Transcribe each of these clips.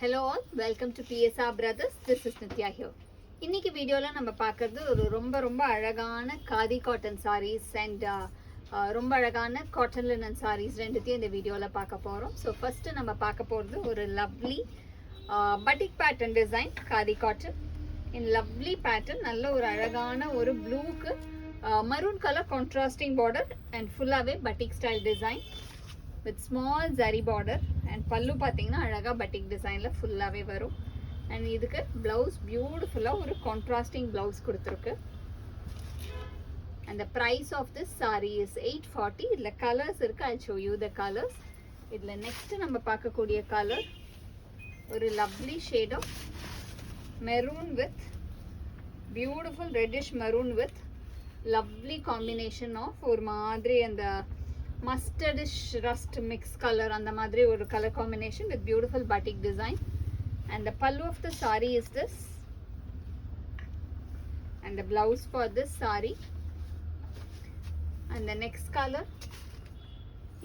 Hello all, welcome to PSR Brothers. This is Nitya here. இன்னைக்கு வீடியோல நம்ம பார்க்கிறது ஒரு ரொம்ப அழகான காதி காட்டன் sarees and ரொம்ப அழகான காட்டன் லினன் sarees ரெண்டுத்தையும் இந்த வீடியோல பார்க்க போறோம். So first நம்ம பார்க்க போறது ஒரு lovely batik pattern design khadi cotton in lovely pattern. நல்ல ஒரு அழகான ஒரு ப்ளூக்கு maroon color contrasting border and full-ஆவே batik style design with small zari border and pallu பாத்தீங்கன்னா அழகா batik designல full-ஆவே வரும். and இதுக்கு blouse beautiful-ஆ ஒரு contrasting blouse கொடுத்திருக்கு. and the price of this saree is 840. இதுல colors இருக்கு. I'll show you the colors. இதுல next நம்ம பார்க்கக்கூடிய color ஒரு lovely shade of maroon with beautiful reddish maroon with lovely combination of ஒரு மாதிரி அந்த mustardish rust mix color and the madri or color combination with beautiful batik design. And the pallu of the saree is this, and the blouse for this saree. And the next color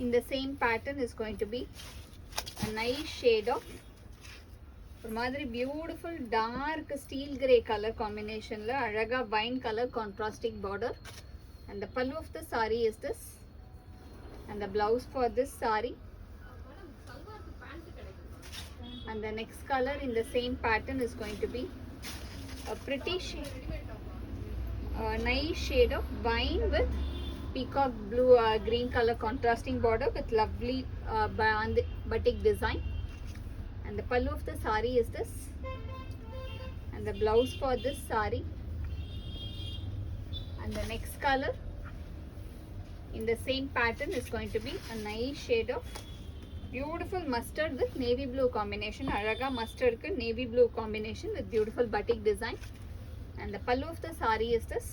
in the same pattern is going to be a nice shade of ஒரு மாதிரி beautiful dark steel gray color combination la அழகா wine color contrasting border. And the pallu of the saree is this, and the blouse for this saree. And the next color in the same pattern is going to be a pretty shade, a nice shade of wine with peacock blue green color contrasting border with lovely batik design. And the pallu of the saree is this, and the blouse for this saree. And the next color in the same pattern is going to be a nice shade of beautiful mustard with navy blue combination. Araga mustard ku navy blue combination with beautiful batik design. And the pallu of the saree is this,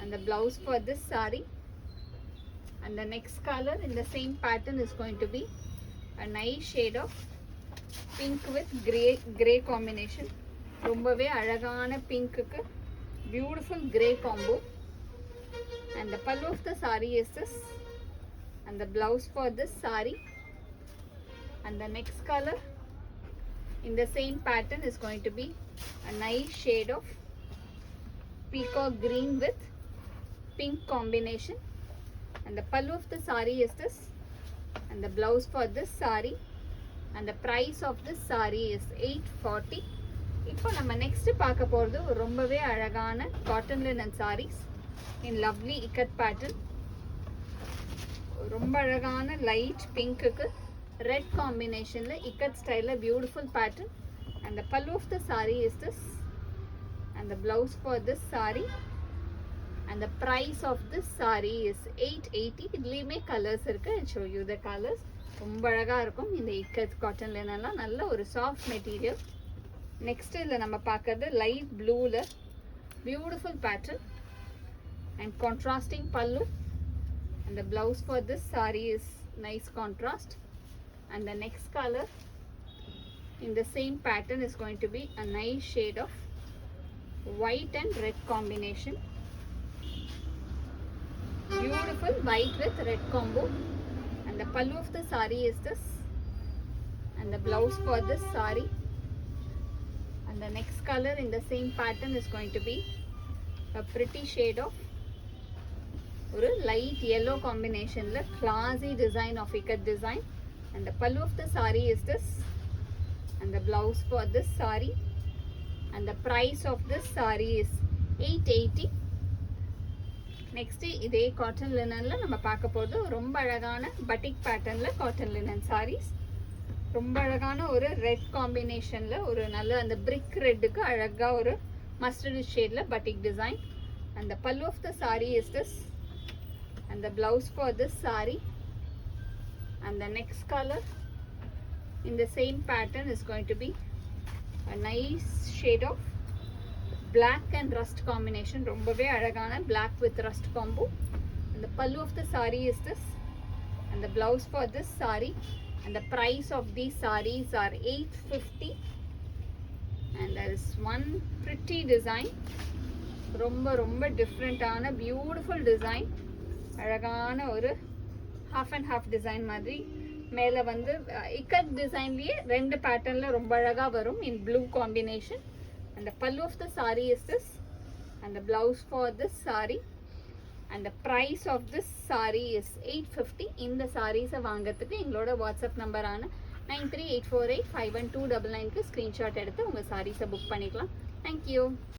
and the blouse for this saree. And the next color in the same pattern is going to be a nice shade of pink with gray combination. ரொம்பவே அழகான pink க்கு beautiful gray combo. And the pallu of the saree is this, and the blouse for this saree. And the next color in the same pattern is going to be a nice shade of peacock green with pink combination. And the pallu of the saree is this, and the blouse for this saree. And the price of this saree is 840. இப்போ நம்ம next பார்க்க போறது ரொம்பவே அழகான cotton linen sarees in lovely ikat pattern. ரொம்ப அழகான light pink க்கு red combination la ikat style la beautiful pattern. And the pallu of the saree is this, and the blouse for this saree. And the price of this saree is 880. இதுலயுமே colors இருக்கு. I'll show you the colors. ரொம்ப அழகா இருக்கும் இந்த ikat cotton linen la நல்ல ஒரு soft material. next இதுல நம்ம பார்க்கிறது light blue la beautiful pattern and contrasting pallu. And the blouse for this saree is nice contrast. And the next color in the same pattern is going to be a nice shade of white and red combination. Beautiful white with red combo. And the pallu of the saree is this, and the blouse for this saree. And the next color in the same pattern is going to be a pretty shade of ஒரு light yellow combination la classy design of ikat design. And the pallu of the saree is this, and the blouse for this saree. And the price of this saree is 880. next இதே cotton linen la நம்ம பார்க்க போறது ரொம்ப அழகான batik pattern la cotton linen sarees. ரொம்ப அழகான ஒரு red combination la ஒரு நல்ல அந்த brick red க்கு அழகா ஒரு mustard shade la batik design. And the pallu of the saree is this, and the blouse for this saree. And the next color in the same pattern is going to be a nice shade of black and rust combination. ரொம்பவே அழகான black with rust combo. And the pallu of the saree is this, and the blouse for this saree. And the price of these sarees are 850. And there is one pretty design, ரொம்ப different ஆன beautiful design. அழகான ஒரு half and half design மாதிரி மேலே வந்து இக்கட் டிசைன்லேயே 2 பேட்டர்னில் ரொம்ப அழகாக வரும் in blue combination. And the pallu of the saree is this, and the blouse for this saree, and the price of this saree is 850. இந்த sarees வாங்கிறதுக்கு எங்களோட வாட்ஸ்அப் நம்பரான 9384851299க்கு ஸ்க்ரீன்ஷாட் எடுத்து உங்கள் sarees புக் பண்ணிக்கலாம். தேங்க்யூ.